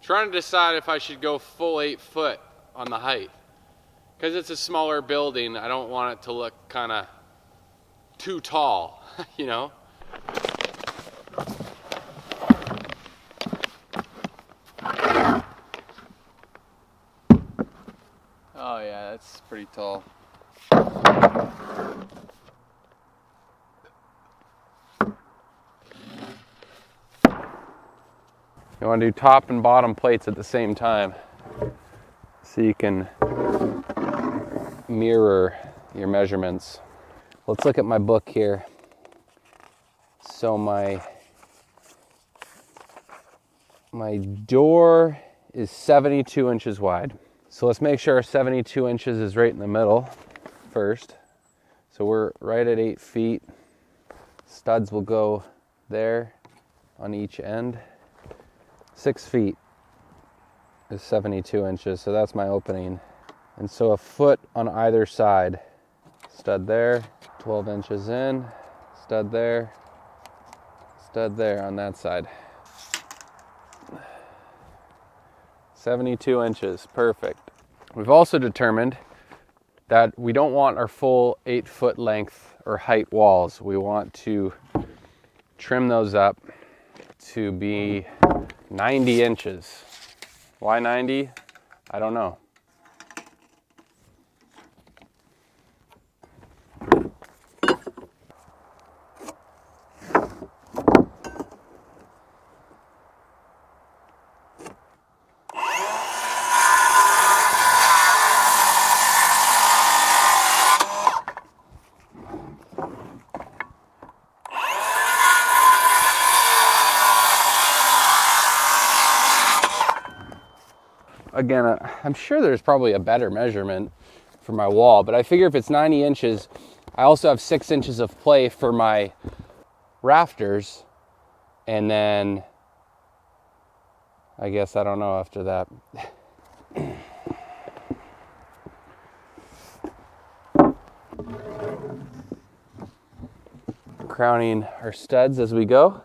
Trying to decide if I should go full 8 foot on the height. Because it's a smaller building, I don't want it to look kind of too tall, you know? Oh yeah, that's pretty tall. You want to do top and bottom plates at the same time so you can mirror your measurements. Let's look at my book here. So my door is 72 inches wide. So let's make sure 72 inches is right in the middle first. So we're right at 8 feet. Studs will go there on each end. 6 feet is 72 inches, so that's my opening. And so a foot on either side. Stud there, 12 inches in, stud there on that side. 72 inches, perfect. We've also determined that we don't want our full 8 foot length or height walls. We want to trim those up to be 90 inches. Why 90? I don't know. Again, I'm sure there's probably a better measurement for my wall, but I figure if it's 90 inches, I also have 6 inches of play for my rafters, and then I guess I don't know after that. Crowning our studs as we go.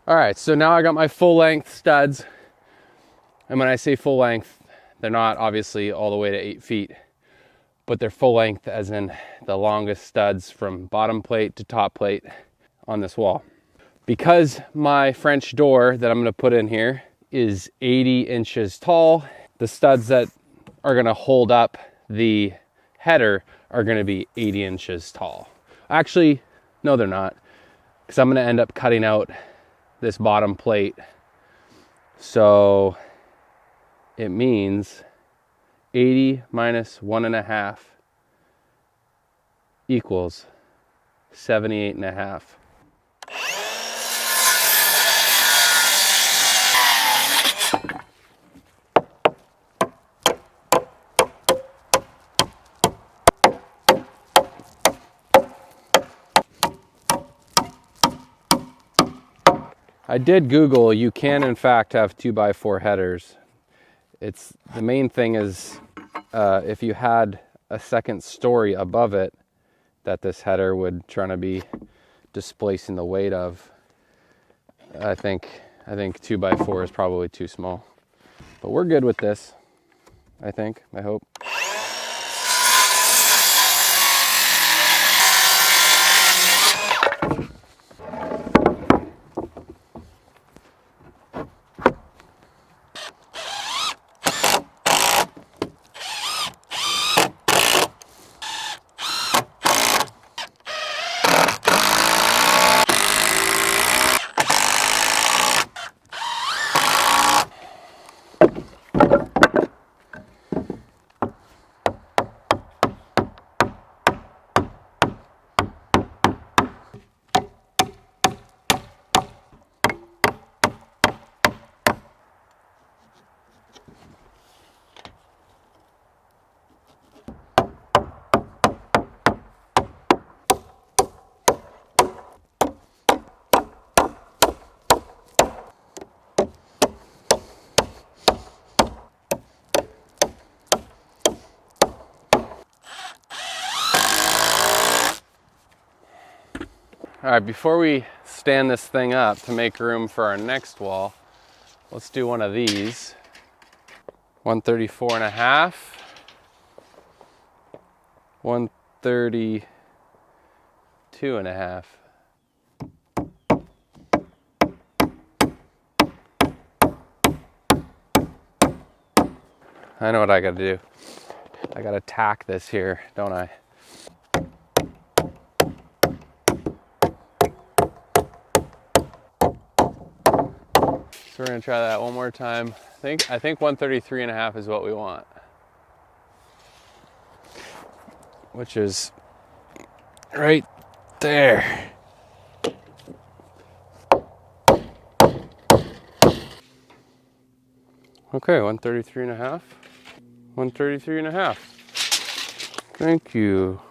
All right, so now I got my full length studs. And when I say full length, they're not obviously all the way to 8 feet, but they're full length as in the longest studs from bottom plate to top plate on this wall. Because my French door that I'm gonna put in here is 80 inches tall, the studs that are gonna hold up the header are gonna be 80 inches tall. Actually, no, they're not, because I'm gonna end up cutting out this bottom plate. So it means 80 minus 1.5 equals 78.5. I did Google, you can in fact have 2x4 headers. It's the main thing is if you had a second story above it that this header would try to be displacing the weight of. I think 2x4 is probably too small, but we're good with this. I hope. All right, before we stand this thing up to make room for our next wall, let's do one of these. 134.5, 132.5. I know what I gotta do. I gotta tack this here, don't I? So we're gonna try that one more time. I think 133.5 is what we want, which is right there. Okay, 133.5. 133.5. Thank you.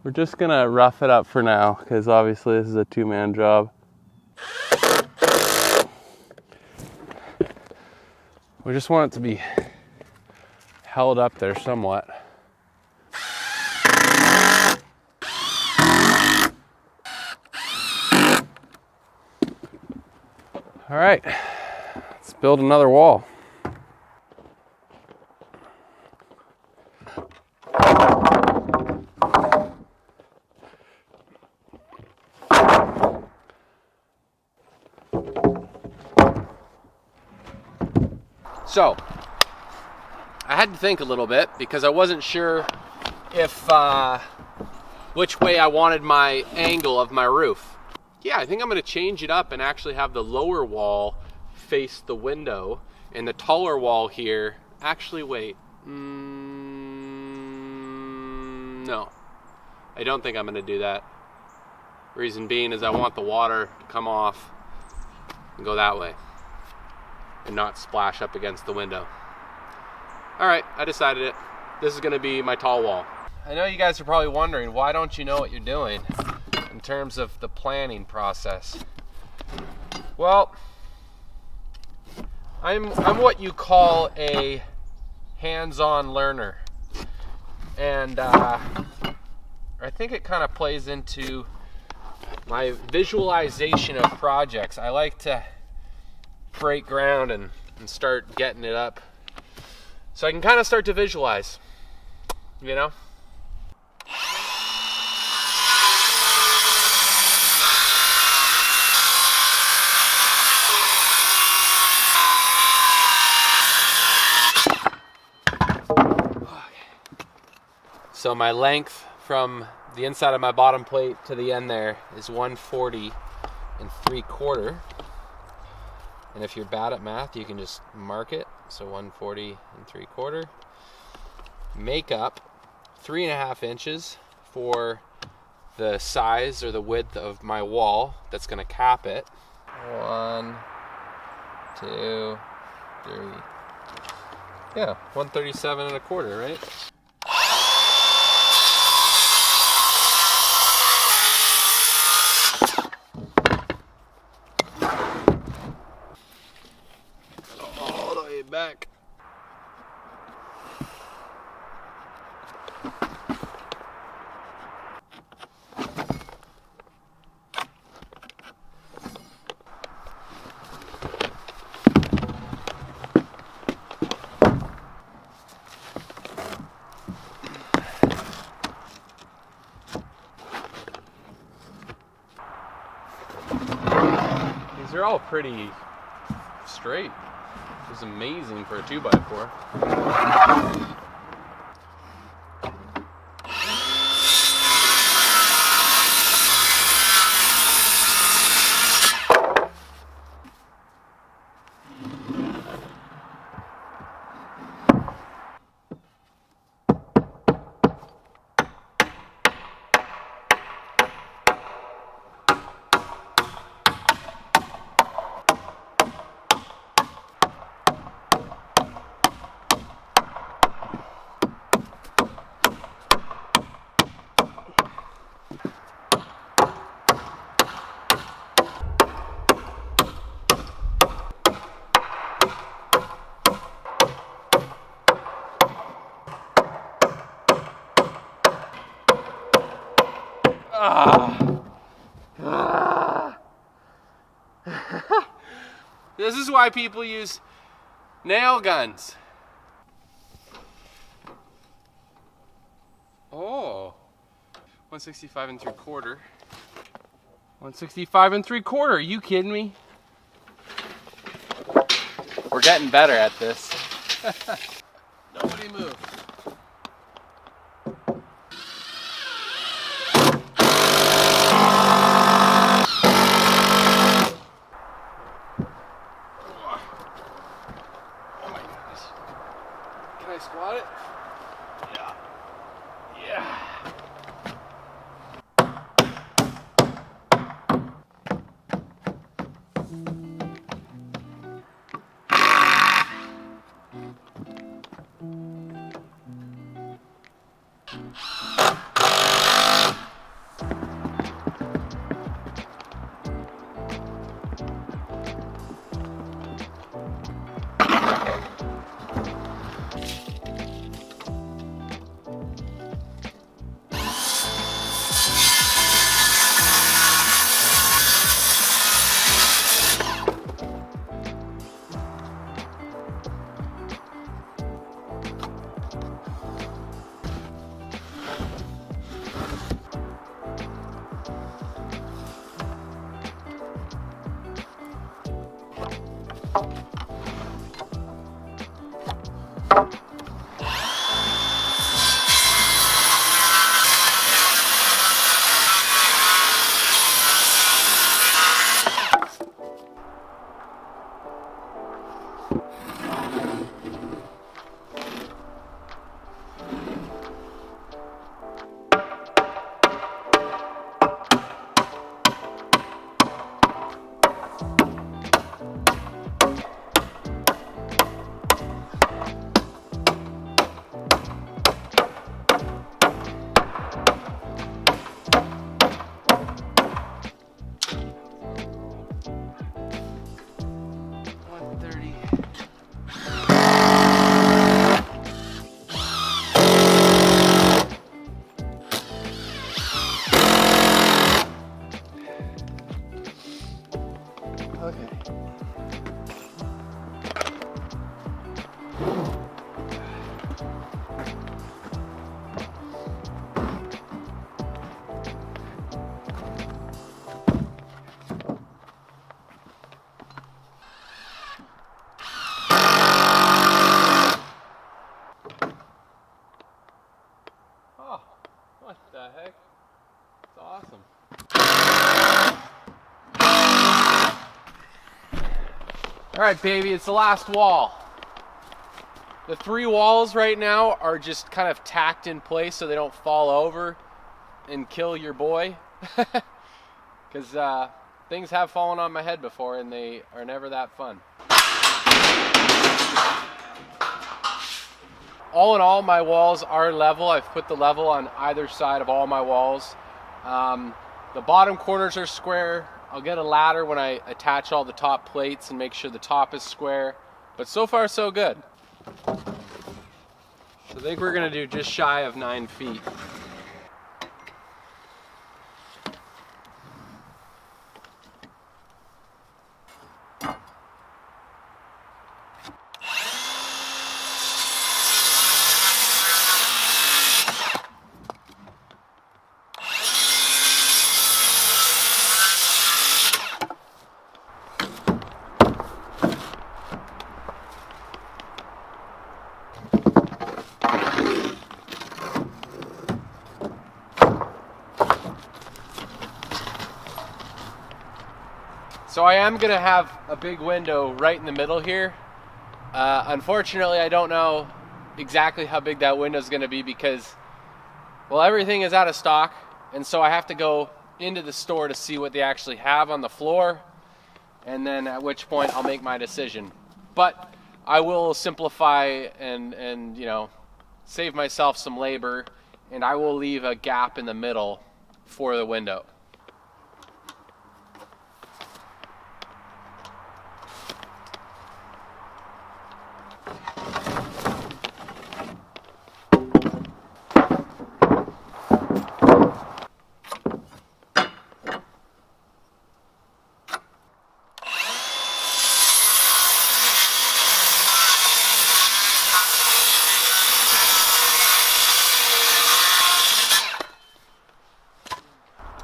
We're just gonna rough it up for now, because obviously this is a two-man job. We just want it to be held up there somewhat. All right, let's build another wall. So, I had to think a little bit because I wasn't sure if which way I wanted my angle of my roof. Yeah, I think I'm going to change it up and actually have the lower wall face the window and the taller wall here. Actually, wait. No, I don't think I'm going to do that. Reason being is I want the water to come off and go that way and not splash up against the window. All right, I decided it. This is gonna be my tall wall. I know you guys are probably wondering, why don't you know what you're doing in terms of the planning process? Well, I'm what you call a hands-on learner. And I think it kind of plays into my visualization of projects. I like to break ground and start getting it up so I can kind of start to visualize, you know? So my length from the inside of my bottom plate to the end there is 140 3/4. And if you're bad at math, you can just mark it. So 140 3/4. Make up 3.5 inches for the size or the width of my wall that's going to cap it. 1, 2, 3. Yeah, 137.25, right? Back. they're all pretty straight. Which is amazing for a 2x4. This is why people use nail guns. Oh, 165 and 3/4. 165 and 3/4. Are you kidding me? We're getting better at this. Nobody move. Can I squat it? Yeah. Yeah. What the heck? It's awesome. All right, baby, it's the last wall. The 3 walls right now are just kind of tacked in place so they don't fall over and kill your boy. Because things have fallen on my head before and they are never that fun. All in all, my walls are level. I've put the level on either side of all my walls. The bottom corners are square. I'll get a ladder when I attach all the top plates and make sure the top is square. But so far, so good. So I think we're gonna do just shy of 9 feet. So I am gonna have a big window right in the middle here. Unfortunately, I don't know exactly how big that window is gonna be because, well, everything is out of stock, and so I have to go into the store to see what they actually have on the floor, and then at which point I'll make my decision. But I will simplify and you know, save myself some labor, and I will leave a gap in the middle for the window.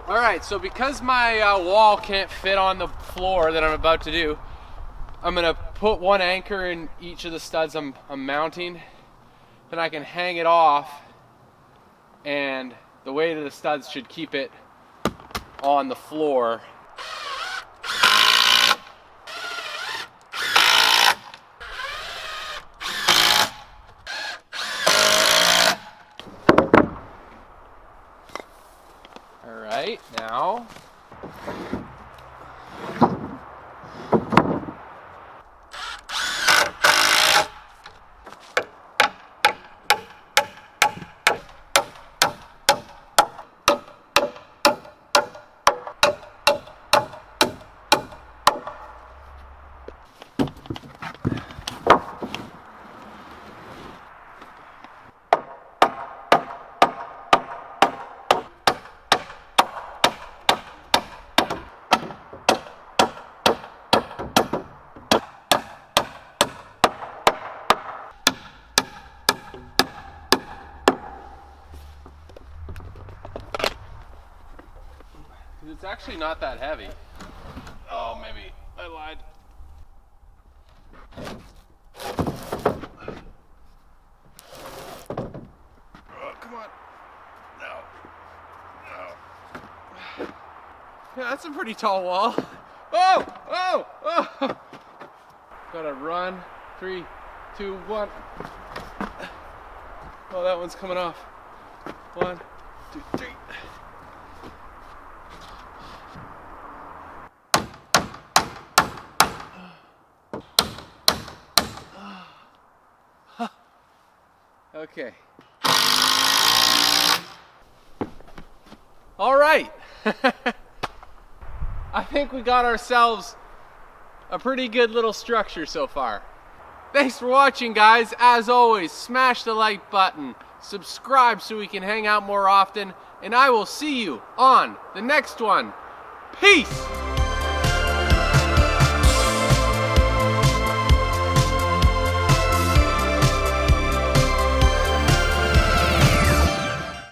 Alright, so because my wall can't fit on the floor that I'm about to do, I'm going to put one anchor in each of the studs I'm mounting, then I can hang it off, and the weight of the studs should keep it on the floor. Alright, now it's actually not that heavy. Oh, maybe I lied. Oh, come on. No. Yeah, that's a pretty tall wall. Oh! Oh! Oh! Gotta run. 3, 2, 1. Oh, that one's coming off. 1, 2, 3. Okay. All right. I think we got ourselves a pretty good little structure so far. Thanks for watching, guys. As always, smash the like button, subscribe so we can hang out more often, and I will see you on the next one. Peace!